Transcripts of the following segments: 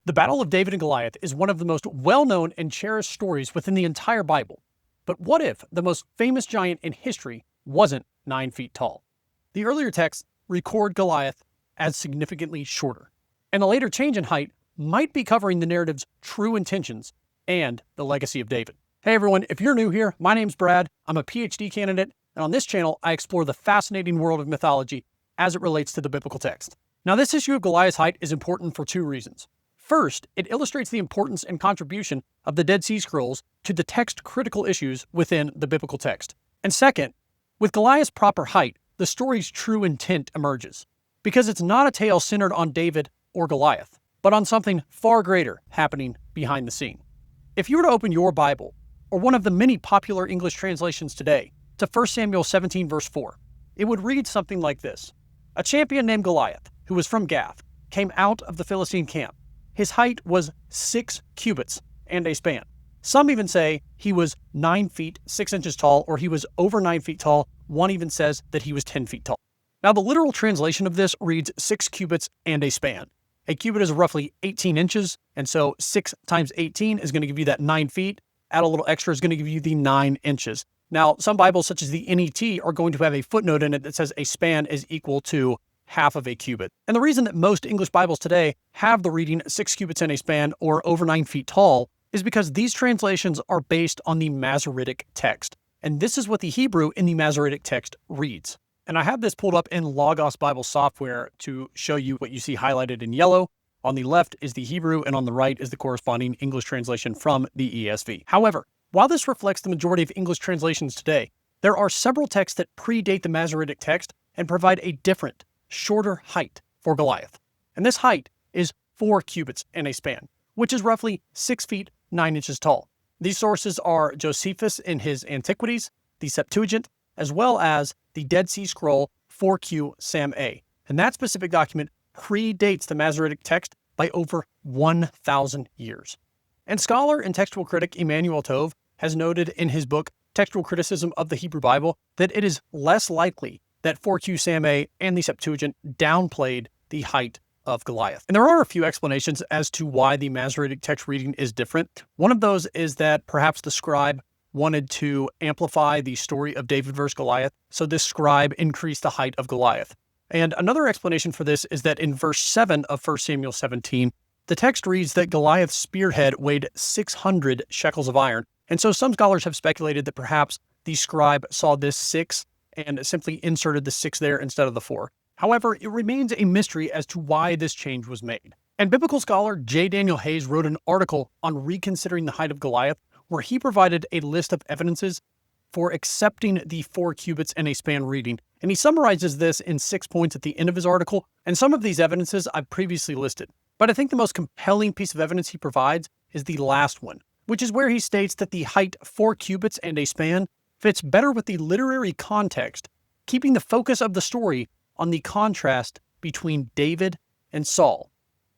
The Battle of David and Goliath is one of the most well-known and cherished stories within the entire Bible. But what if the most famous giant in history wasn't 9 feet tall? The earlier texts record Goliath as significantly shorter, and a later change in height might be covering the narrative's true intentions and the legacy of David. Hey everyone, if you're new here, my name's Brad. I'm a PhD candidate, and on this channel, I explore the fascinating world of mythology as it relates to the biblical text. Now, this issue of Goliath's height is important for two reasons. First, it illustrates the importance and contribution of the Dead Sea Scrolls to the text-critical issues within the biblical text. And second, with Goliath's proper height, the story's true intent emerges, because it's not a tale centered on David or Goliath, but on something far greater happening behind the scene. If you were to open your Bible, or one of the many popular English translations today, to 1 Samuel 17 verse 4, it would read something like this. A champion named Goliath, who was from Gath, came out of the Philistine camp. His height was 6 cubits and a span. Some even say he was 9 feet 6 inches tall, or he was over 9 feet tall. One even says that he was 10 feet tall. Now, the literal translation of this reads 6 cubits and a span. A cubit is roughly 18 inches, and so 6 times 18 is going to give you that 9 feet. Add a little extra is going to give you the 9 inches. Now, some Bibles, such as the NET, are going to have a footnote in it that says a span is equal to half of a cubit. And the reason that most English Bibles today have the reading 6 cubits in a span or over 9 feet tall is because these translations are based on the Masoretic text. And this is what the Hebrew in the Masoretic text reads. And I have this pulled up in Logos Bible software to show you what you see highlighted in yellow. On the left is the Hebrew, and on the right is the corresponding English translation from the ESV. However, while this reflects the majority of English translations today, there are several texts that predate the Masoretic text and provide a different, shorter height for Goliath. And this height is 4 cubits and a span, which is roughly 6 feet 9 inches tall. These sources are Josephus in his Antiquities, the Septuagint, as well as the Dead Sea Scroll 4Q Sam A. And that specific document predates the Masoretic text by over 1,000 years. And scholar and textual critic Emanuel Tov has noted in his book, Textual Criticism of the Hebrew Bible, that it is less likely that 4Q Sam A and the Septuagint downplayed the height of Goliath. And there are a few explanations as to why the Masoretic text reading is different. One of those is that perhaps the scribe wanted to amplify the story of David versus Goliath, so this scribe increased the height of Goliath. And another explanation for this is that in verse 7 of 1 Samuel 17, the text reads that Goliath's spearhead weighed 600 shekels of iron. And so some scholars have speculated that perhaps the scribe saw this 6 and simply inserted the 6 there instead of the 4. However, it remains a mystery as to why this change was made. And biblical scholar J. Daniel Hayes wrote an article on reconsidering the height of Goliath, where he provided a list of evidences for accepting the 4 cubits and a span reading. And he summarizes this in 6 points at the end of his article, and some of these evidences I've previously listed. But I think the most compelling piece of evidence he provides is the last one, which is where he states that the height 4 cubits and a span fits better with the literary context, keeping the focus of the story on the contrast between David and Saul.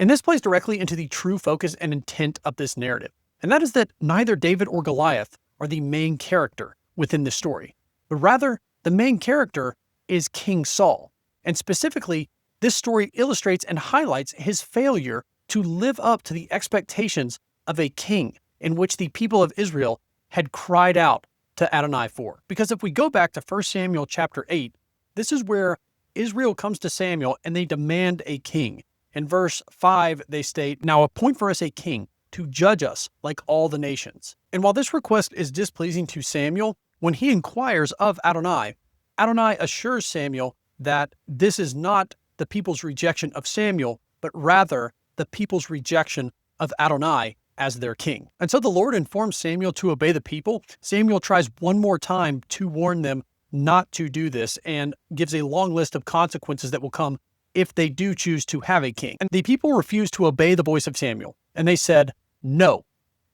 And this plays directly into the true focus and intent of this narrative. And that is that neither David or Goliath are the main character within this story, but rather the main character is King Saul. And specifically, this story illustrates and highlights his failure to live up to the expectations of a king in which the people of Israel had cried out to Adonai for. Because if we go back to 1 Samuel chapter 8, this is where Israel comes to Samuel and they demand a king. In verse 5, they state, "Now appoint for us a king to judge us like all the nations." And while this request is displeasing to Samuel, when he inquires of Adonai, Adonai assures Samuel that this is not the people's rejection of Samuel, but rather the people's rejection of Adonai as their king. And so the Lord informs Samuel to obey the people. Samuel tries one more time to warn them not to do this and gives a long list of consequences that will come if they do choose to have a king. And the people refused to obey the voice of Samuel. And they said, "No,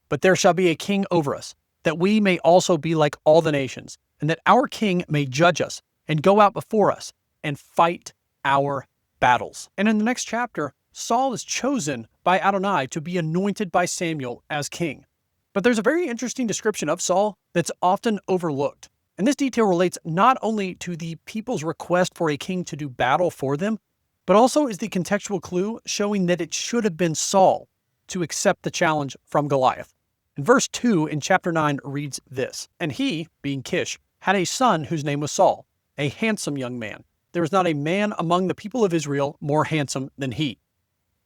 but there shall be a king over us, that we may also be like all the nations, and that our king may judge us and go out before us and fight our battles." And in the next chapter, Saul is chosen by Adonai to be anointed by Samuel as king. But there's a very interesting description of Saul that's often overlooked. And this detail relates not only to the people's request for a king to do battle for them, but also is the contextual clue showing that it should have been Saul to accept the challenge from Goliath. And verse 2 in chapter 9 reads this, "And he, being Kish, had a son whose name was Saul, a handsome young man. There was not a man among the people of Israel more handsome than he.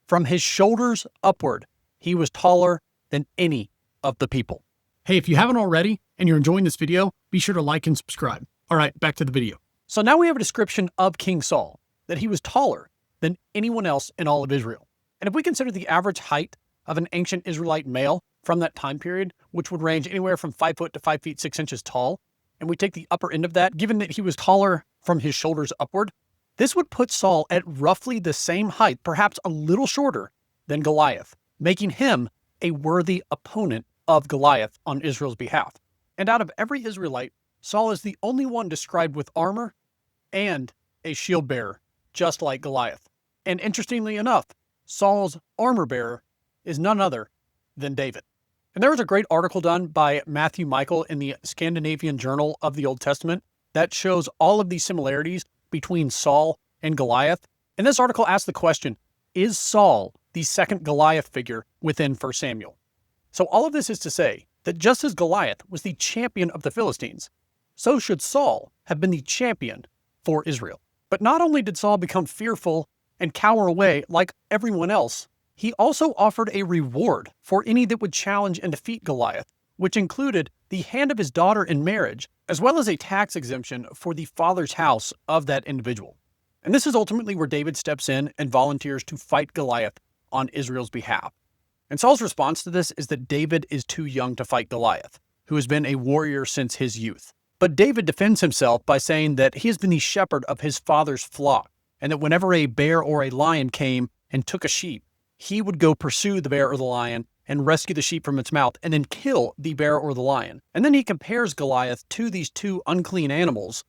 From his shoulders upward, he was taller than any of the people." Hey, if you haven't already and you're enjoying this video, be sure to like and subscribe. All right, back to the video. So now we have a description of King Saul, that he was taller than anyone else in all of Israel. And if we consider the average height of an ancient Israelite male from that time period, which would range anywhere from 5 foot to 5 feet 6 inches tall, and we take the upper end of that, given that he was taller from his shoulders upward, this would put Saul at roughly the same height, perhaps a little shorter than Goliath, making him a worthy opponent of Goliath on Israel's behalf. And out of every Israelite, Saul is the only one described with armor and a shield bearer, just like Goliath. And interestingly enough, Saul's armor bearer is none other than David. And there was a great article done by Matthew Michael in the Scandinavian Journal of the Old Testament that shows all of these similarities between Saul and Goliath. And this article asks the question, is Saul the second Goliath figure within 1 Samuel? So all of this is to say that just as Goliath was the champion of the Philistines, so should Saul have been the champion for Israel. But not only did Saul become fearful and cower away like everyone else, he also offered a reward for any that would challenge and defeat Goliath, which included the hand of his daughter in marriage, as well as a tax exemption for the father's house of that individual. And this is ultimately where David steps in and volunteers to fight Goliath on Israel's behalf. And Saul's response to this is that David is too young to fight Goliath, who has been a warrior since his youth. But David defends himself by saying that he has been the shepherd of his father's flock, and that whenever a bear or a lion came and took a sheep, he would go pursue the bear or the lion and rescue the sheep from its mouth and then kill the bear or the lion. And then he compares Goliath to these two unclean animals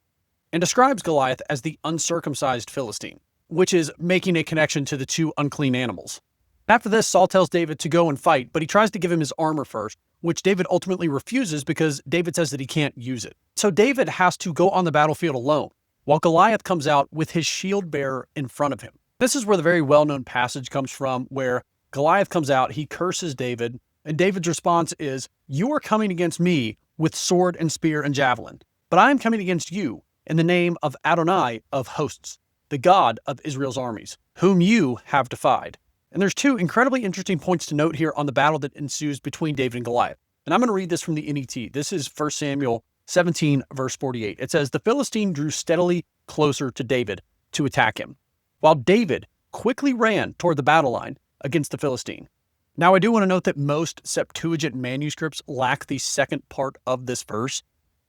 and describes Goliath as the uncircumcised Philistine, which is making a connection to the two unclean animals. After this, Saul tells David to go and fight, but he tries to give him his armor first, which David ultimately refuses because David says that he can't use it. So David has to go on the battlefield alone, while Goliath comes out with his shield bearer in front of him. This is where the very well-known passage comes from, where Goliath comes out, he curses David, and David's response is, "You are coming against me with sword and spear and javelin, but I am coming against you in the name of Adonai of hosts, the God of Israel's armies, whom you have defied." And there's two incredibly interesting points to note here on the battle that ensues between David and Goliath. And I'm going to read this from the NET. This is 1 Samuel 17, verse 48. It says, "The Philistine drew steadily closer to David to attack him, while David quickly ran toward the battle line against the Philistine." Now, I do want to note that most Septuagint manuscripts lack the second part of this verse.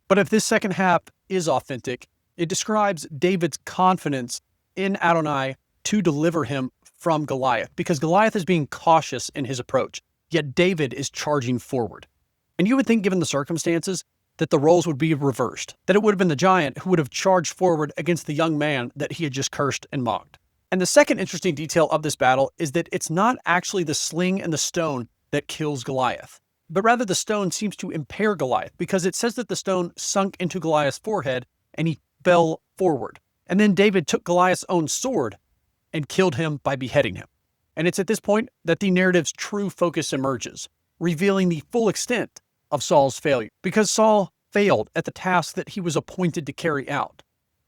But if this second half is authentic, it describes David's confidence in Adonai to deliver him from Goliath, because Goliath is being cautious in his approach, yet David is charging forward. And you would think, given the circumstances, that the roles would be reversed, that it would have been the giant who would have charged forward against the young man that he had just cursed and mocked. And the second interesting detail of this battle is that it's not actually the sling and the stone that kills Goliath, but rather the stone seems to impair Goliath, because it says that the stone sunk into Goliath's forehead and he fell forward. And then David took Goliath's own sword and killed him by beheading him. And it's at this point that the narrative's true focus emerges, revealing the full extent of Saul's failure, because Saul failed at the task that he was appointed to carry out.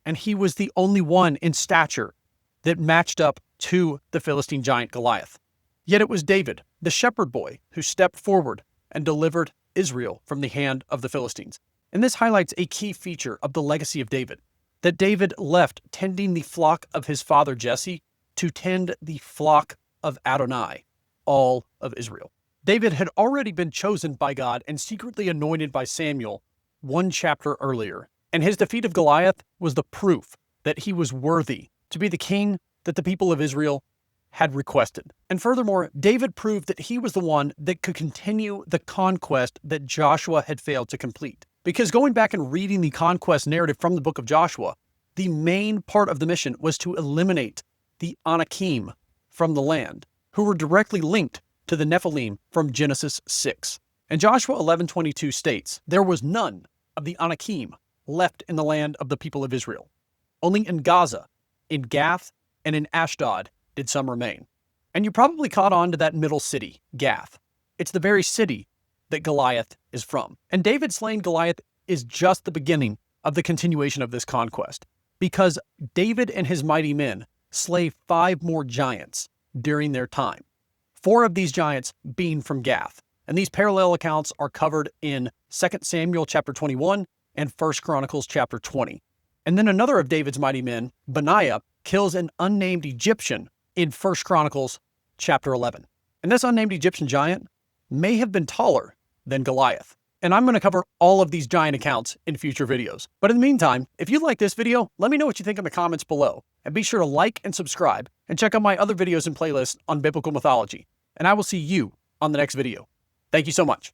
And he was the only one in stature that matched up to the Philistine giant Goliath. Yet it was David, the shepherd boy, who stepped forward and delivered Israel from the hand of the Philistines. And this highlights a key feature of the legacy of David, that David left tending the flock of his father Jesse to tend the flock of Adonai, all of Israel. David had already been chosen by God and secretly anointed by Samuel one chapter earlier, and his defeat of Goliath was the proof that he was worthy to be the king that the people of Israel had requested. And furthermore, David proved that he was the one that could continue the conquest that Joshua had failed to complete. Because going back and reading the conquest narrative from the book of Joshua, the main part of the mission was to eliminate the Anakim from the land, who were directly linked to the Nephilim from Genesis 6. And Joshua 11:22 states, "There was none of the Anakim left in the land of the people of Israel. Only in Gaza, in Gath, and in Ashdod did some remain." And you probably caught on to that middle city, Gath. It's the very city that Goliath is from. And David slaying Goliath is just the beginning of the continuation of this conquest, because David and his mighty men slay 5 more giants during their time, 4 of these giants being from Gath. And these parallel accounts are covered in 2 Samuel chapter 21 and 1 Chronicles chapter 20. And then another of David's mighty men, Benaiah, kills an unnamed Egyptian in 1 Chronicles chapter 11. And this unnamed Egyptian giant may have been taller than Goliath. And I'm going to cover all of these giant accounts in future videos. But in the meantime, if you like this video, let me know what you think in the comments below. And be sure to like and subscribe, and check out my other videos and playlists on biblical mythology. And I will see you on the next video. Thank you so much.